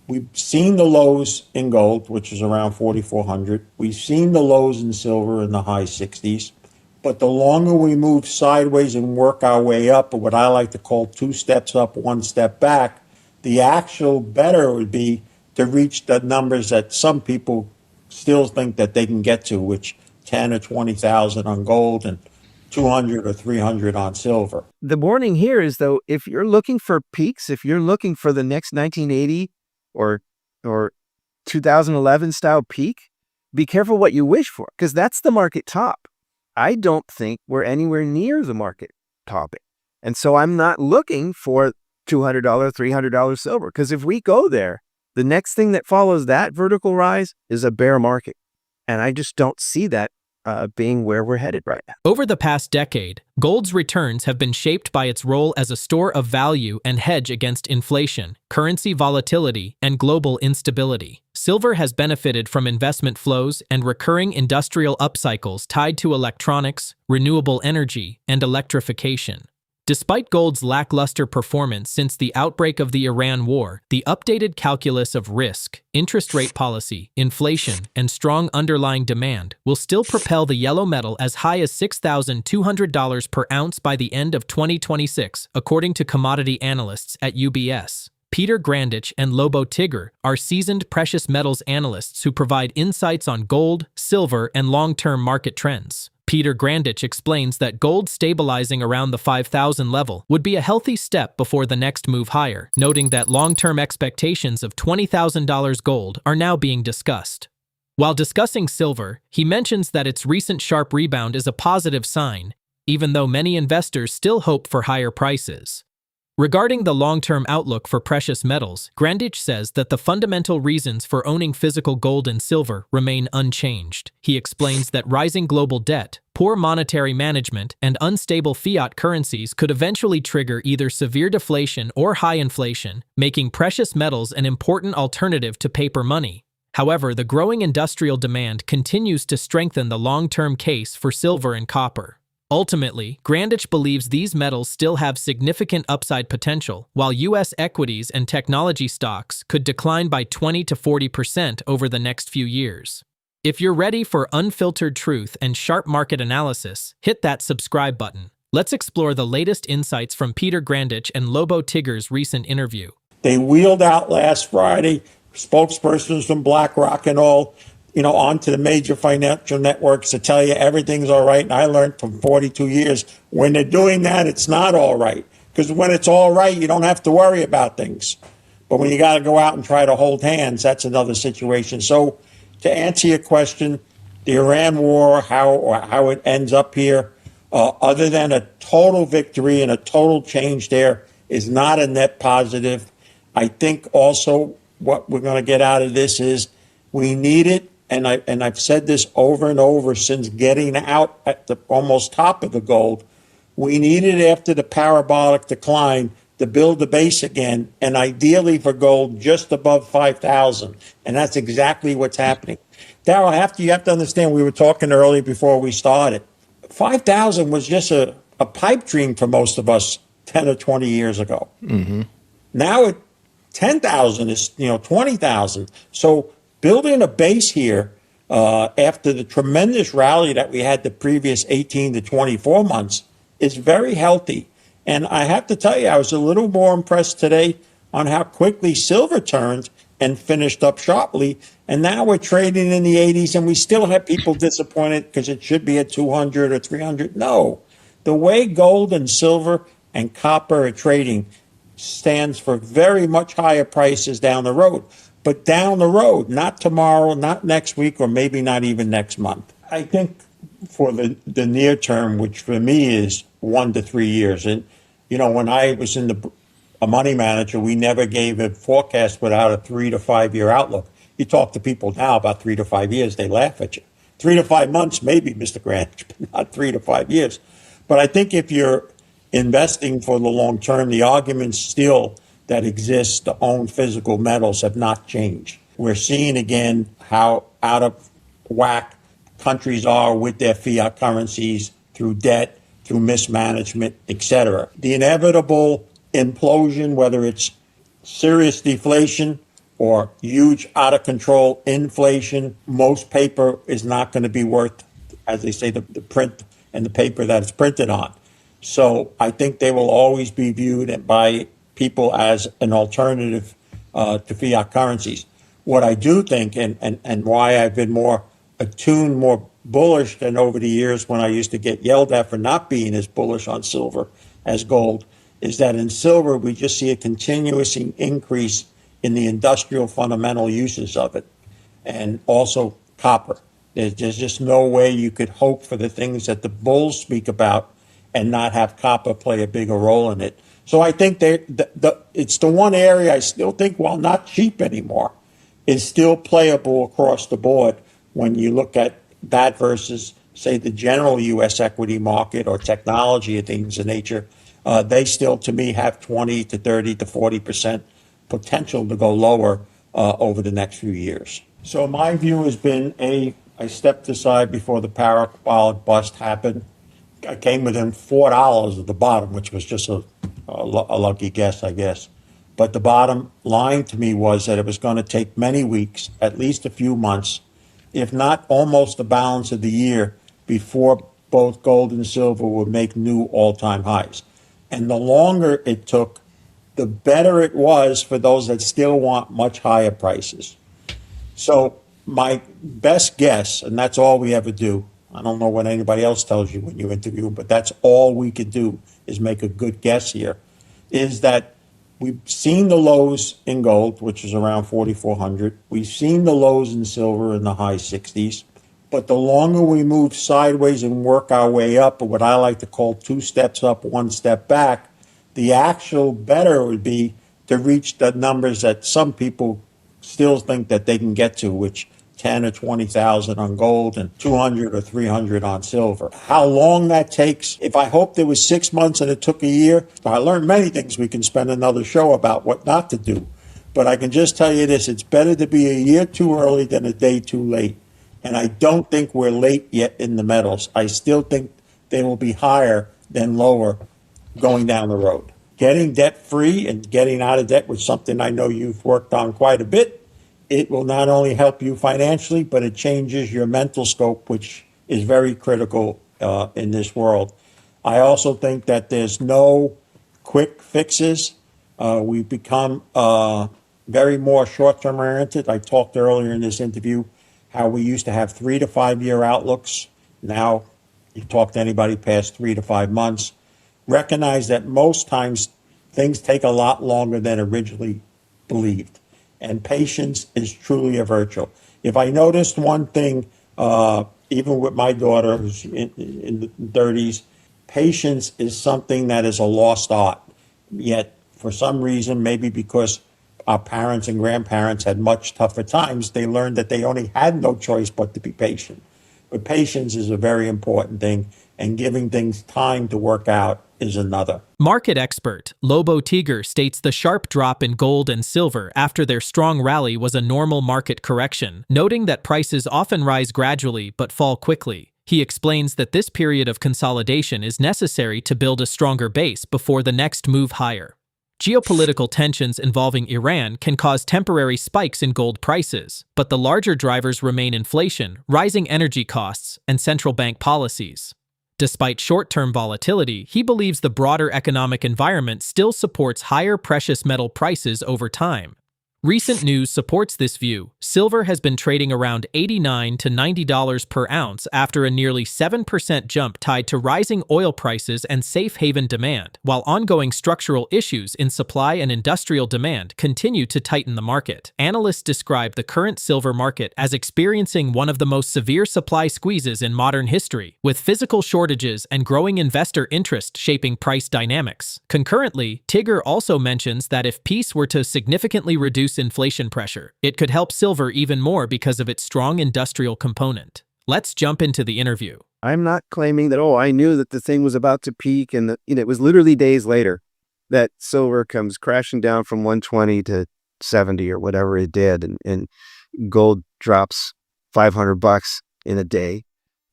We've seen the lows in gold, which is around 4,400. We've seen the lows in silver in the high 60s. But the longer we move sideways and work our way up, or what I like to call 2 steps up, 1 step back, the actual better would be to reach the numbers that some people still think that they can get to, which 10 or 20,000 on gold and 200 or 300 on silver. The warning here is, though, if you're looking for peaks, if you're looking for the next 1980 or 2011 style peak, be careful what you wish for, because that's the market top. I don't think we're anywhere near the market topping. And so I'm not looking for $200, $300 silver, because if we go there, the next thing that follows that vertical rise is a bear market. And I just don't see that being where we're headed right now. Over the past decade, gold's returns have been shaped by its role as a store of value and hedge against inflation, currency volatility, and global instability. Silver has benefited from investment flows and recurring industrial upcycles tied to electronics, renewable energy, and electrification. Despite gold's lackluster performance since the outbreak of the Iran war, the updated calculus of risk, interest rate policy, inflation, and strong underlying demand will still propel the yellow metal as high as $6,200 per ounce by the end of 2026, according to commodity analysts at UBS. PeterGrandich and Lobo Tiggre are seasoned precious metals analysts who provide insights on gold, silver, and long-term market trends. PeterGrandich explains that gold stabilizing around the 5,000 level would be a healthy step before the next move higher, noting that long-term expectations of $20,000 gold are now being discussed. While discussing silver, he mentions that its recent sharp rebound is a positive sign, even though many investors still hope for higher prices. Regarding the long-term outlook for precious metals, Grandich says that the fundamental reasons for owning physical gold and silver remain unchanged. He explains that rising global debt, poor monetary management, and unstable fiat currencies could eventually trigger either severe deflation or high inflation, making precious metals an important alternative to paper money. However, the growing industrial demand continues to strengthen the long-term case for silver and copper. Ultimately, Grandich believes these metals still have significant upside potential, while U.S. equities and technology stocks could decline by 20 to 40% over the next few years. If you're ready for unfiltered truth and sharp market analysis, hit that subscribe button. Let's explore the latest insights from PeterGrandich and Lobo Tiggre's recent interview. They wheeled out last Friday, spokespersons from BlackRock and all, onto the major financial networks to tell you everything's all right. And I learned from 42 years, when they're doing that, it's not all right. Because when it's all right, you don't have to worry about things. But when you got to go out and try to hold hands, that's another situation. So to answer your question, the Iran war, how it ends up here, other than a total victory and a total change there, is not a net positive. I think also what we're going to get out of this is we need it. And I've said this over and over since getting out at the almost top of the gold. We need it after the parabolic decline to build the base again, and ideally for gold just above 5,000. And that's exactly what's happening. Darryl, you have to understand, we were talking earlier before we started. 5,000 was just a pipe dream for most of us 10 or 20 years ago. Mm-hmm. Now 10,000 is 20,000. So building a base here after the tremendous rally that we had the previous 18 to 24 months is very healthy. And I have to tell you, I was a little more impressed today on how quickly silver turned and finished up sharply. And now we're trading in the 80s, and we still have people disappointed because it should be at 200 or 300. No, the way gold and silver and copper are trading stands for very much higher prices down the road. But down the road, not tomorrow, not next week, or maybe not even next month. I think for the near term, which for me is 1 to 3 years. And, when I was a money manager, we never gave a forecast without a 3 to 5 year outlook. You talk to people now about 3 to 5 years, they laugh at you. 3 to 5 months, maybe, Mr. Grandich, but not 3 to 5 years. But I think if you're investing for the long term, the arguments still that exists to own physical metals have not changed. We're seeing again how out of whack countries are with their fiat currencies through debt, through mismanagement, etc. The inevitable implosion, whether it's serious deflation or huge out of control inflation, most paper is not going to be worth, as they say, the print and the paper that it's printed on. So I think they will always be viewed by people as an alternative to fiat currencies. What I do think, and why I've been more attuned, more bullish than over the years when I used to get yelled at for not being as bullish on silver as gold, is that in silver we just see a continuous increase in the industrial fundamental uses of it, and also copper. There's just no way you could hope for the things that the bulls speak about and not have copper play a bigger role in it. So I think it's the one area I still think, while not cheap anymore, is still playable across the board when you look at that versus, say, the general U.S. equity market or technology and things of nature. They still, to me, have 20 to 30 to 40% potential to go lower over the next few years. So my view has been, I stepped aside before the parabolic bust happened. I came within $4 at the bottom, which was just a lucky guess, I guess. But the bottom line to me was that it was going to take many weeks, at least a few months, if not almost the balance of the year, before both gold and silver would make new all-time highs. And the longer it took, the better it was for those that still want much higher prices. So my best guess, and that's all we ever do, I don't know what anybody else tells you when you interview, but that's all we could do is make a good guess here, is that we've seen the lows in gold, which is around 4,400. We've seen the lows in silver in the high 60s. But the longer we move sideways and work our way up, or what I like to call 2 steps up, 1 step back, the actual better would be to reach the numbers that some people still think that they can get to, which 10 or 20,000 on gold and 200 or 300 on silver. How long that takes, if I hoped it was 6 months and it took a year, I learned many things we can spend another show about what not to do. But I can just tell you this, it's better to be a year too early than a day too late. And I don't think we're late yet in the metals. I still think they will be higher than lower going down the road. Getting debt free and getting out of debt was something I know you've worked on quite a bit. It will not only help you financially, but it changes your mental scope, which is very critical in this world. I also think that there's no quick fixes. We've become very more short-term oriented. I talked earlier in this interview how we used to have 3 to 5 year outlooks. Now you talk to anybody past 3 to 5 months. Recognize that most times things take a lot longer than originally believed. And patience is truly a virtue. If I noticed one thing, even with my daughter who's in the 30s, patience is something that is a lost art. Yet, for some reason, maybe because our parents and grandparents had much tougher times, they learned that they only had no choice but to be patient. But patience is a very important thing, and giving things time to work out is another. Market expert Lobo Tiggre states the sharp drop in gold and silver after their strong rally was a normal market correction, noting that prices often rise gradually but fall quickly. He explains that this period of consolidation is necessary to build a stronger base before the next move higher. Geopolitical tensions involving Iran can cause temporary spikes in gold prices, but the larger drivers remain inflation, rising energy costs, and central bank policies. Despite short-term volatility, he believes the broader economic environment still supports higher precious metal prices over time. Recent news supports this view. Silver has been trading around $89 to $90 per ounce after a nearly 7% jump tied to rising oil prices and safe haven demand, while ongoing structural issues in supply and industrial demand continue to tighten the market. Analysts describe the current silver market as experiencing one of the most severe supply squeezes in modern history, with physical shortages and growing investor interest shaping price dynamics. Concurrently, Tiggre also mentions that if peace were to significantly reduce inflation pressure, it could help silver even more because of its strong industrial component. Let's jump into the interview. I'm not claiming that, I knew that the thing was about to peak and that, it was literally days later that silver comes crashing down from 120 to 70 or whatever it did, and gold drops $500 in a day.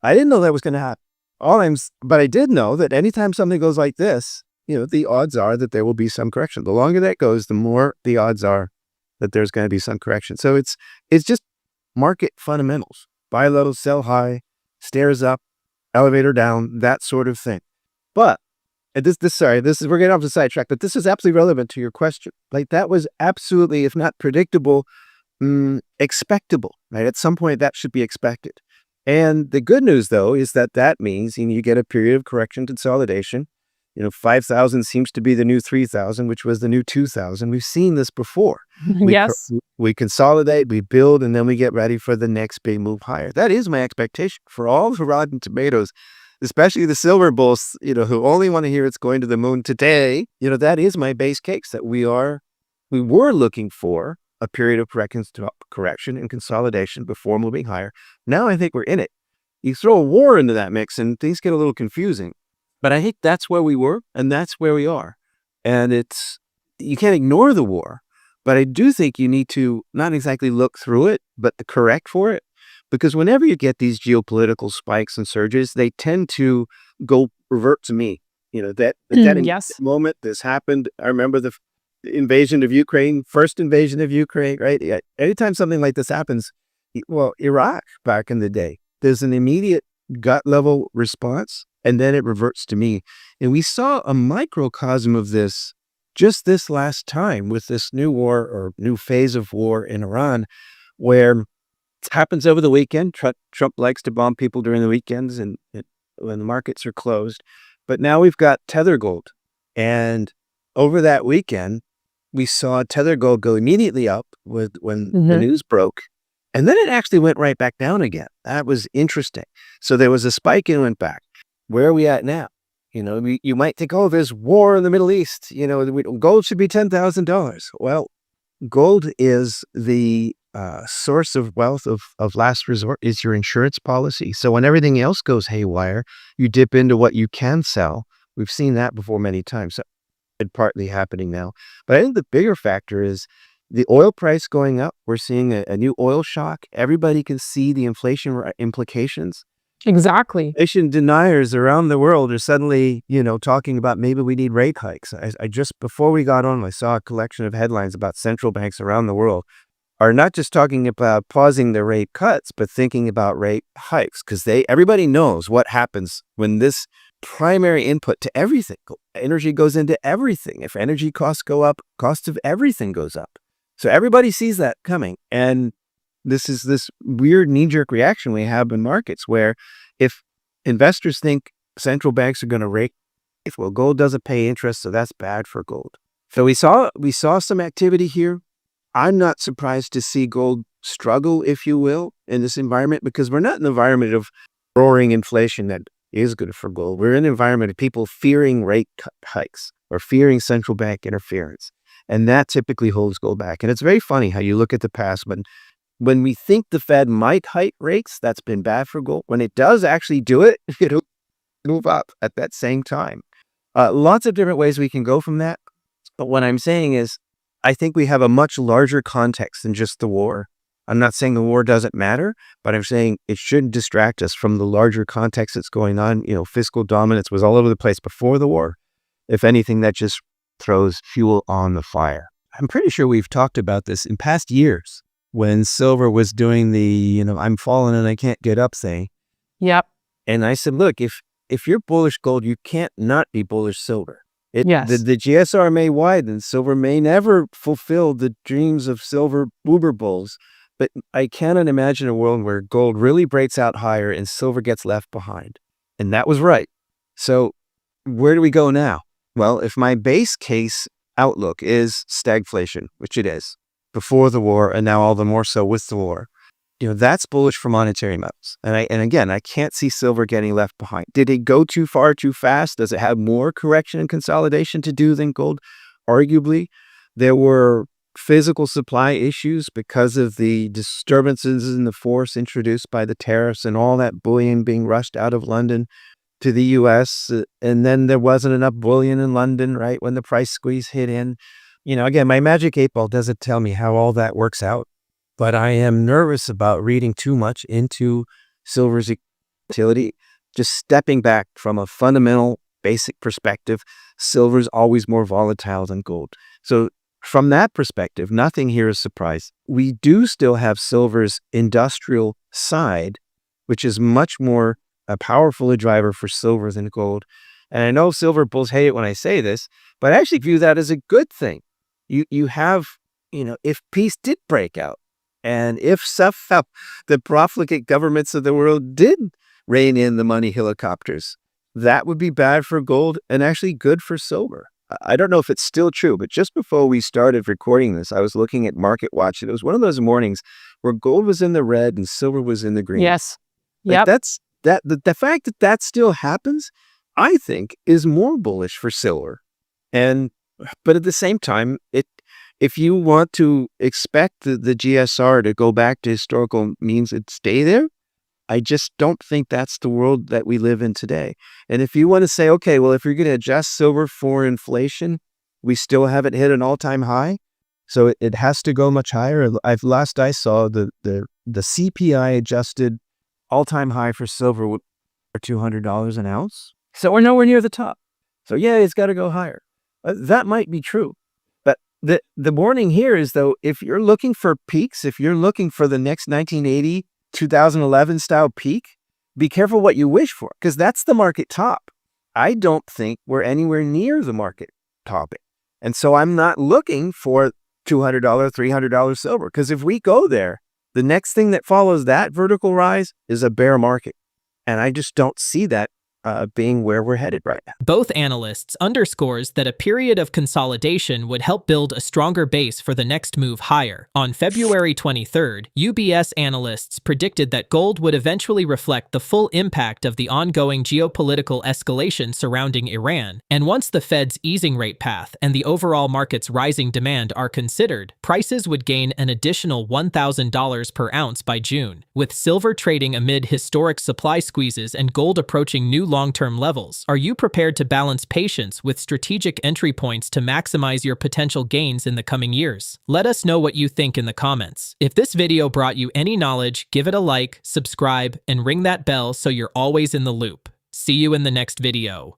I didn't know that was going to happen. But I did know that anytime something goes like this, the odds are that there will be some correction. The longer that goes, the more the odds are that there's going to be some correction. So it's just market fundamentals. Buy low, sell high, stairs up, elevator down, that sort of thing. But we're getting off the sidetrack, but this is absolutely relevant to your question. Like, that was absolutely, if not predictable, expectable, right? At some point that should be expected. And the good news, though, is that means you get a period of correction consolidation. 5,000 seems to be the new 3,000, which was the new 2,000. We've seen this before. Yes. We consolidate, we build, and then we get ready for the next big move higher. That is my expectation for all the rotten tomatoes, especially the silver bulls, who only want to hear it's going to the moon today. That is my base case, that we were looking for a period of correction and consolidation before moving higher. Now I think we're in it. You throw a war into that mix and things get a little confusing. But I think that's where we were and that's where we are. And you can't ignore the war, but I do think you need to not exactly look through it, but to correct for it. Because whenever you get these geopolitical spikes and surges, they tend to revert to me. Yes. Moment this happened. I remember the invasion of Ukraine, first invasion of Ukraine, right? Anytime something like this happens, Iraq back in the day, there's an immediate gut level response, and then it reverts to me. And we saw a microcosm of this just this last time with this new war or new phase of war in Iran, where it happens over the weekend. Trump likes to bomb people during the weekends and when the markets are closed. But now we've got tether gold. And over that weekend, we saw tether gold go immediately up when the news broke. And then it actually went right back down again. That was interesting. So there was a spike and it went back. Where are we at now? You might think, there's war in the Middle East. Gold should be $10,000. Well, gold is the source of wealth of last resort, is your insurance policy. So when everything else goes haywire, you dip into what you can sell. We've seen that before many times. So it's partly happening now. But I think the bigger factor is the oil price going up. We're seeing a new oil shock. Everybody can see the inflation implications. Exactly. Inflation deniers around the world are suddenly, talking about maybe we need rate hikes. I just, before we got on, I saw a collection of headlines about central banks around the world are not just talking about pausing the rate cuts, but thinking about rate hikes, because everybody knows what happens when this primary input to everything, energy goes into everything. If energy costs go up, cost of everything goes up. So everybody sees that coming. And this is this weird knee-jerk reaction we have in markets where if investors think central banks are going to rate, gold doesn't pay interest, so that's bad for gold. So we saw some activity here. I'm not surprised to see gold struggle, if you will, in this environment, because we're not in an environment of roaring inflation that is good for gold. We're in an environment of people fearing rate hikes or fearing central bank interference. And that typically holds gold back. And it's very funny how you look at the past, but when we think the Fed might hike rates, that's been bad for gold. When it does actually do it, it'll move up at that same time. Lots of different ways we can go from that. But what I'm saying is, I think we have a much larger context than just the war. I'm not saying the war doesn't matter, but I'm saying it shouldn't distract us from the larger context that's going on. Fiscal dominance was all over the place before the war. If anything, that just throws fuel on the fire. I'm pretty sure we've talked about this in past years when silver was doing the, I'm falling and I can't get up thing. Yep. And I said, look, if you're bullish gold, you can't not be bullish silver. Yes. The GSR may widen, silver may never fulfill the dreams of silver uber bulls, but I cannot imagine a world where gold really breaks out higher and silver gets left behind. And that was right. So where do we go now? Well, if my base case outlook is stagflation, which it is, before the war and now all the more so with the war, that's bullish for monetary metals. And again, I can't see silver getting left behind. Did it go too far, too fast? Does it have more correction and consolidation to do than gold? Arguably, there were physical supply issues because of the disturbances in the force introduced by the tariffs and all that bullion being rushed out of London to the US. And then there wasn't enough bullion in London, right, when the price squeeze hit in. Again, my magic 8 ball doesn't tell me how all that works out. But I am nervous about reading too much into silver's utility. Just stepping back from a fundamental, basic perspective, silver is always more volatile than gold. So from that perspective, nothing here is surprise. We do still have silver's industrial side, which is much more a powerful a driver for silver than gold. And I know silver bulls hate it when I say this, but I actually view that as a good thing. You have, if peace did break out, and if somehow the profligate governments of the world did rein in the money helicopters, that would be bad for gold and actually good for silver. I don't know if it's still true, but just before we started recording this, I was looking at Market Watch, and it was one of those mornings where gold was in the red and silver was in the green. Yes. Like Yep. the fact that that still happens, I think, is more bullish for silver. But at the same time, if you want to expect the GSR to go back to historical means and stay there, I just don't think that's the world that we live in today. And if you want to say, okay, well, if you're going to adjust silver for inflation, we still haven't hit an all-time high, so it has to go much higher. Last I saw, the CPI adjusted all-time high for silver were $200 an ounce. So we're nowhere near the top. So yeah, it's got to go higher. That might be true. But the warning here is, though, if you're looking for peaks, if you're looking for the next 1980, 2011 style peak, be careful what you wish for, because that's the market top. I don't think we're anywhere near the market topping. And so I'm not looking for $200, $300 silver, because if we go there, the next thing that follows that vertical rise is a bear market. And I just don't see that being where we're headed right now. Both analysts underscores that a period of consolidation would help build a stronger base for the next move higher. On February 23rd, UBS analysts predicted that gold would eventually reflect the full impact of the ongoing geopolitical escalation surrounding Iran, and once the Fed's easing rate path and the overall market's rising demand are considered, prices would gain an additional $1,000 per ounce by June, with silver trading amid historic supply squeezes and gold approaching new long-term levels. Are you prepared to balance patience with strategic entry points to maximize your potential gains in the coming years? Let us know what you think in the comments. If this video brought you any knowledge, give it a like, subscribe, and ring that bell so you're always in the loop. See you in the next video.